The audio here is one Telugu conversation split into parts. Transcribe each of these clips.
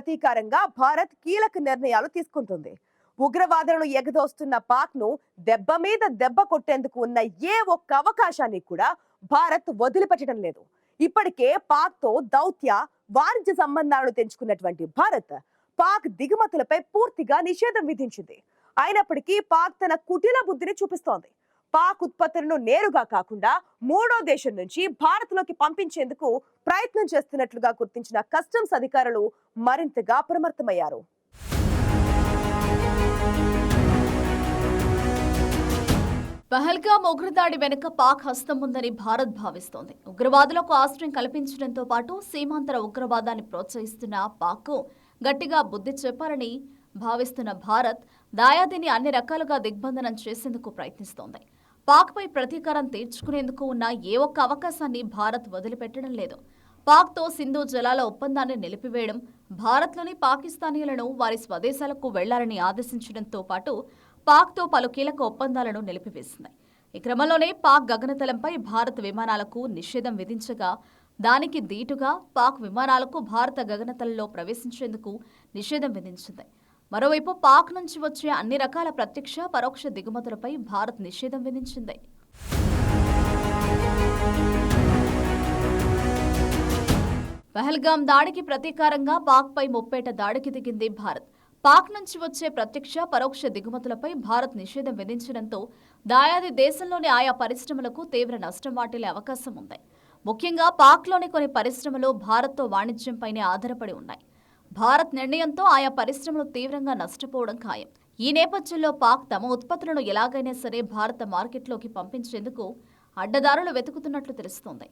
ప్రతీకారంగా భారత్ కీలక నిర్ణయాలు తీసుకుంటుంది. ఉగ్రవాదులను ఎగదోస్తున్న పాక్ ను దెబ్బ మీద దెబ్బ కొట్టేందుకు ఉన్న ఏ ఒక్క అవకాశాన్ని కూడా భారత్ వదిలిపెట్టడం లేదు. ఇప్పటికే పాక్ తో దౌత్య వాణిజ్య సంబంధాలను తెంచుకున్నటువంటి భారత్ పాక్ దిగుమతులపై పూర్తిగా నిషేధం విధించింది. అయినప్పటికీ పాక్ తన కుటిల బుద్ధిని చూపిస్తోంది. పాక్ ఉత్పత్తులను నేరుగా కాకుండా మూడో దేశం నుంచి భారత్ లోకి పంపించేందుకు ప్రయత్నం చేస్తున్నట్లుగా గుర్తించిన కస్టమ్స్ అధికారులు మరింతగా అప్రమత్తమయ్యారు. పహల్గామ్ ఉగ్రదాడి వెనుక పాక్ హస్తం ఉందని భారత్ భావిస్తోంది. ఉగ్రవాదులకు ఆశ్రయం కల్పించడంతో పాటు సీమాంతర ఉగ్రవాదాన్ని ప్రోత్సహిస్తున్న పాక్ గట్టిగా బుద్ధి చెప్పాలని భావిస్తున్న భారత్ దాయాదిని అన్ని రకాలుగా దిగ్బంధనం చేసేందుకు ప్రయత్నిస్తోంది. పాక్పై ప్రతీకారం తీర్చుకునేందుకు ఉన్న ఏ ఒక్క అవకాశాన్ని భారత్ వదిలిపెట్టడం లేదు. పాక్తో సింధు జలాల ఒప్పందాన్ని నిలిపివేయడం, భారత్లోని పాకిస్తానీయులను వారి స్వదేశాలకు వెళ్లాలని ఆదేశించడంతో పాటు పాక్తో పలు కీలక ఒప్పందాలను నిలిపివేసింది. ఈ క్రమంలోనే పాక్ గగనతలంపై భారత్ విమానాలకు నిషేధం విధించగా, దానికి దీటుగా పాక్ విమానాలకు భారత గగనతలంలో ప్రవేశించేందుకు నిషేధం విధించింది. మరోవైపు పాక్ నుంచి వచ్చే అన్ని రకాల ప్రత్యక్ష, పరోక్ష దిగుమతులపై భారత్ నిషేధం విధించింది. పహల్గామ్ దాడికి ప్రతీకారంగా పాక్పై ముప్పేట దాడికి దిగింది భారత్. పాక్ నుంచి వచ్చే ప్రత్యక్ష, పరోక్ష దిగుమతులపై భారత్ నిషేధం విధించడంతో దాయాది దేశంలోని ఆయా పరిశ్రమలకు తీవ్ర నష్టం వాటిల్లే అవకాశం ఉంది. ముఖ్యంగా పాక్లోని కొన్ని పరిశ్రమలు భారత్తో వాణిజ్యంపైనే ఆధారపడి ఉన్నాయి. భారత్ నిర్ణయంతో ఆయా పరిశ్రమలు తీవ్రంగా నష్టపోవడం ఖాయం. ఈ నేపథ్యంలో పాక్ తమ ఉత్పత్తులను ఎలాగైనా సరే భారత మార్కెట్లోకి పంపించేందుకు అడ్డదారులు వెతుకుతున్నట్లు తెలుస్తోంది.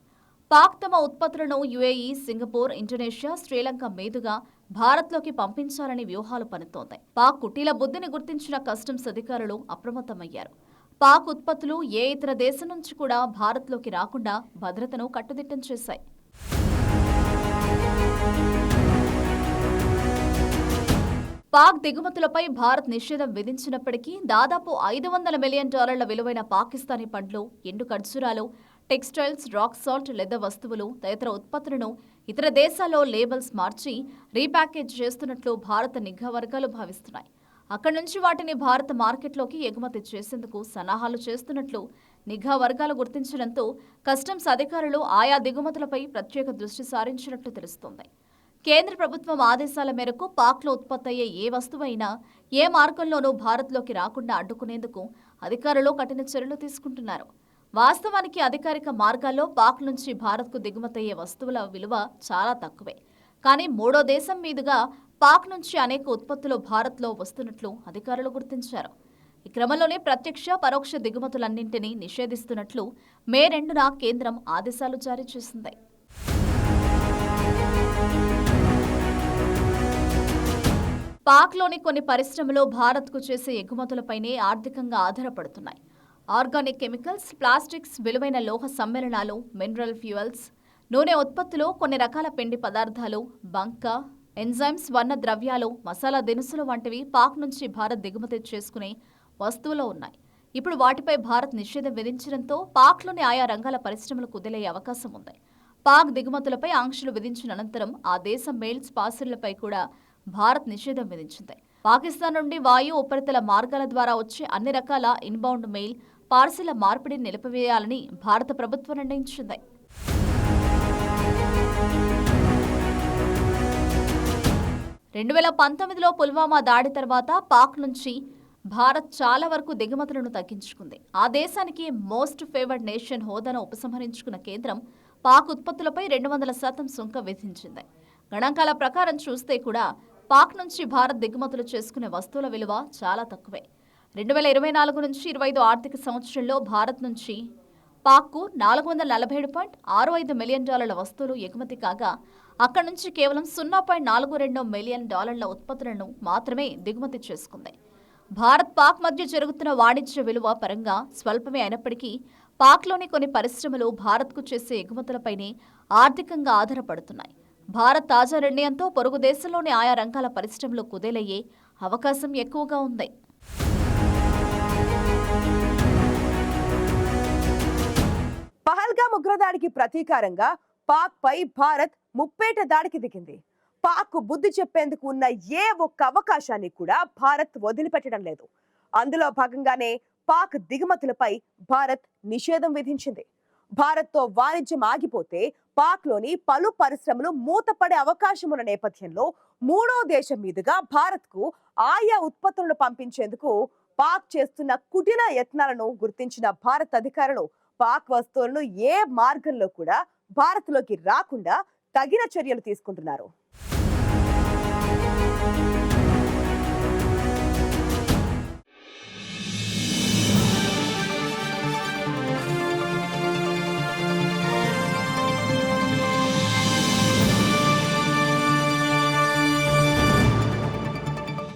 పాక్ తమ ఉత్పత్తులను యుఏఈ, సింగపూర్, ఇండోనేషియా, శ్రీలంక మీదుగా భారత్లోకి పంపించాలని వ్యూహాలు పన్నుతోంది. పాక్ కుటీల బుద్ధిని గుర్తించిన కస్టమ్స్ అధికారులు అప్రమత్తమయ్యారు. పాక్ ఉత్పత్తులు ఏ ఇతర దేశం నుంచి కూడా భారత్లోకి రాకుండా భద్రతను కట్టుదిట్టం చేశాయి. పాక్ దిగుమతులపై భారత్ నిషేధం విధించినప్పటికీ దాదాపు $500 మిలియన్ విలువైన పాకిస్తానీ పండ్లు, ఎండు ఖర్జూరాలు, టెక్స్టైల్స్, రాక్ సాల్ట్, లెదర్ వస్తువులు తదితర ఉత్పత్తులను ఇతర దేశాల్లో లేబుల్స్ మార్చి రీప్యాకేజ్ చేస్తున్నట్లు భారత నిఘా వర్గాలు భావిస్తున్నాయి. అక్కడి నుంచి వాటిని భారత మార్కెట్లోకి ఎగుమతి చేసేందుకు సన్నాహాలు చేస్తున్నట్లు నిఘా వర్గాలు గుర్తించడంతో కస్టమ్స్ అధికారులు ఆయా దిగుమతులపై ప్రత్యేక దృష్టి సారించినట్లు తెలుస్తోంది. కేంద్ర ప్రభుత్వం ఆదేశాల మేరకు పాక్లో ఉత్పత్తయ్యే ఏ వస్తువైనా ఏ మార్గంలోనూ భారత్లోకి రాకుండా అడ్డుకునేందుకు అధికారులు కఠిన చర్యలు తీసుకుంటున్నారు. వాస్తవానికి అధికారిక మార్గాల్లో పాక్ నుంచి భారత్కు దిగుమతయ్యే వస్తువుల విలువ చాలా తక్కువే. కానీ మూడో దేశం మీదుగా పాక్ నుంచి అనేక ఉత్పత్తులు భారత్లో వస్తున్నట్లు అధికారులు గుర్తించారు. ఈ క్రమంలోనే ప్రత్యక్ష, పరోక్ష దిగుమతులన్నింటినీ నిషేధిస్తున్నట్లు మే 2న కేంద్రం ఆదేశాలు జారీ చేసింది. పాక్లోని కొన్ని పరిశ్రమలు భారత్కు చేసే ఎగుమతులపైనే ఆర్థికంగా ఆధారపడుతున్నాయి. ఆర్గానిక్ కెమికల్స్, ప్లాస్టిక్స్, విలువైన లోహ సమ్మేళనాలు, మినరల్ ఫ్యూయల్స్, నూనె ఉత్పత్తులు, కొన్ని రకాల పిండి పదార్థాలు, బంక, ఎంజైమ్స్, వర్ణ ద్రవ్యాలు, మసాలా దినుసులు వంటివి పాక్ నుంచి భారత్ దిగుమతి చేసుకునే వస్తువులు ఉన్నాయి. ఇప్పుడు వాటిపై భారత్ నిషేధం విధించడంతో పాక్లోని ఆయా రంగాల పరిశ్రమలు కుదిలయ్యే అవకాశం ఉంది. పాక్ దిగుమతులపై ఆంక్షలు విధించిన అనంతరం ఆ దేశం మెయిల్స్, పార్సిళ్లపై కూడా భారత్ నిషేధం విధించింది. పాకిస్తాన్ నుండి వాయు, ఉపరితల మార్గాల ద్వారా వచ్చే అన్ని రకాల ఇన్బౌండ్ మెయిల్, పార్సిళ్ల మార్పిడిని నిలిపివేయాలని భారత ప్రభుత్వం నిర్ణయించింది. 2019లో పుల్వామా దాడి తర్వాత పాక్ నుంచి భారత్ చాలా వరకు దిగుమతులను తగ్గించుకుంది. ఆ దేశానికి మోస్ట్ ఫేవర్డ్ నేషన్ హోదాను ఉపసంహరించుకున్న కేంద్రం పాక్ ఉత్పత్తులపై 200% సుంకం విధించింది. గణాంకాల ప్రకారం చూస్తే కూడా పాక్ నుంచి భారత్ దిగుమతులు చేసుకునే వస్తువుల విలువ చాలా తక్కువే. 2024 నుంచి 25 ఆర్థిక సంవత్సరంలో భారత్ నుంచి పాక్కు $447.65 మిలియన్ వస్తువులు ఎగుమతి కాగా, అక్కడి నుంచి కేవలం $0.42 మిలియన్ ఉత్పత్తులను మాత్రమే దిగుమతి చేసుకుంది. భారత్ పాక్ మధ్య జరుగుతున్న వాణిజ్య విలువ పరంగా స్వల్పమే అయినప్పటికీ పాక్లోని కొన్ని పరిశ్రమలు భారత్కు చేసే ఎగుమతులపైనే ఆర్థికంగా ఆధారపడుతున్నాయి. భారత్ తాజా నిర్ణయంతో పొరుగు దేశంలోని ఆయా రంగాల పరిశ్రమలు కుదేలయ్యే అవకాశం ఎక్కువగా ఉంది. పహల్గామ్ ఉగ్రదాడికి ప్రతీకారంగా పాక్ పై భారత్ ముప్పేట దాడికి దిగింది. పాక్ బుద్ధి చెప్పేందుకు ఉన్న ఏ ఒక్క అవకాశాన్ని కూడా భారత్ వదిలిపెట్టడం లేదు. అందులో భాగంగానే పాక్ దిగుమతులపై భారత్ నిషేధం విధించింది. భారత్తో వాణిజ్యం ఆగిపోతే పాక్లోని పలు పరిశ్రమలు మూతపడే అవకాశం ఉన్న నేపథ్యంలో మూడో దేశం మీదుగా భారత్కు ఆయా ఉత్పత్తులను పంపించేందుకు పాక్ చేస్తున్న కుటిల యత్నాలను గుర్తించిన భారత్ అధికారులు పాక్ వస్తువులను ఏ మార్గంలో కూడా భారత్లోకి రాకుండా తగిన చర్యలు తీసుకుంటున్నారు.